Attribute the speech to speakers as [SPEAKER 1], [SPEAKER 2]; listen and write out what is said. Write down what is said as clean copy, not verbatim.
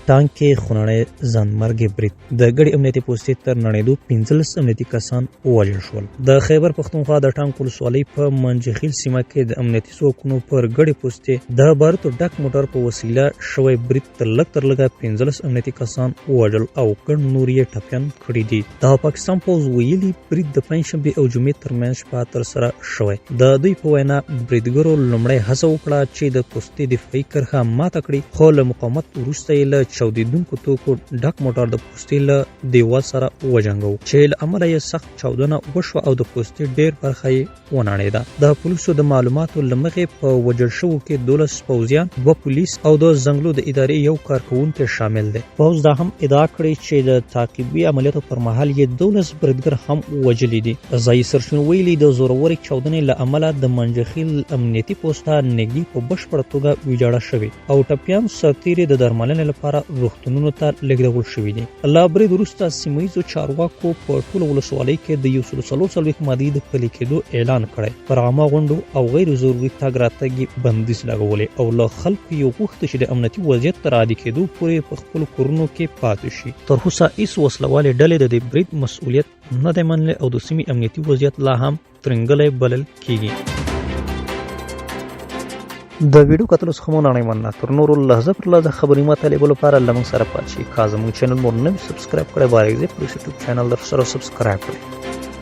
[SPEAKER 1] ټانک کې خونړی ځانمرګي برید د ګډې امنیتي پوستې تر نړېدو 15 امنیتي کسان ووژل شول. د خیبر پښتونخوا د ټانک ولسوالۍ په منجخیل سیمه کې د امنیتي ځواکونو پر ګډې پوستې د باروتو ډک موټر په وسیله شوی برید تر لږه 15 امنیتي کسان ووژل او ګڼ نور یې ټپیان کړي دي. د پاکستان پوځ ویلي برید د پنجشنبې او جمعې ترمنځ شپه ترسره شوی. د دوی په وینا بریدګرو لومړی هڅه وکړه چې د پوستې دفاعي کرښه ماته کړي، خو له مقاومت وروسته یې له چاودېدونکو توکو ډک موټر د پوستې له دیوال سره وجنګاوه، چې له امله یې سخت چاودنه وشوه او د پوستې ډېر برخه یې ونړېده. د پولیسو د معلوماتو له مخې په وژل شوو کې 12 پوځیان، 2 پولیس او د زنګلو د ادارې یو کارکوونکی شامل دی. پوځ دا هم ادعا کړې چې د تعقیبي عملیاتو پر مهال یې 12 بریدګر هم وژلي دي. ځایي سرچینو ویلي د زورورې چاودنې له امله د منجخیل امنیتي پوسته نږدې په بشپړه توګه ویجاړه شوې او ټپیان سرتیري د درملنې لپاره روغتونونو ته لېږدول شوي دي. له برید وروسته سیمه ییزو چارواکو په ټوله ولسوالۍ کې د 140 مادې د پلي کېدو اعلان کړی. پر عامه غونډو او غیر ضروري تګ راتګ بندیز لګولی او له خلکو یې غوښتل چې د امنیتي وضعیت تر عادي کېدو پورې په خپلو کورونو کې پاتې شي. تر اوسه هېڅ وسلوالې ډلې د دې برید مسؤلیت نه دی منلی او د سیمې امنیتي وضعیت لا هم ترنګلی بلل کېږي. د ویډیو کتلو څخه مو نړۍ مننه. تر نورو لحظه پر لحظه خبري مطالبو لپاره له موږ سره پاتې شئ. که زموږ چینل مو نه وي سبسکرایب کړی، بارکزی پولیس یوټیوب چینل در سره سبسکرایب کړئ.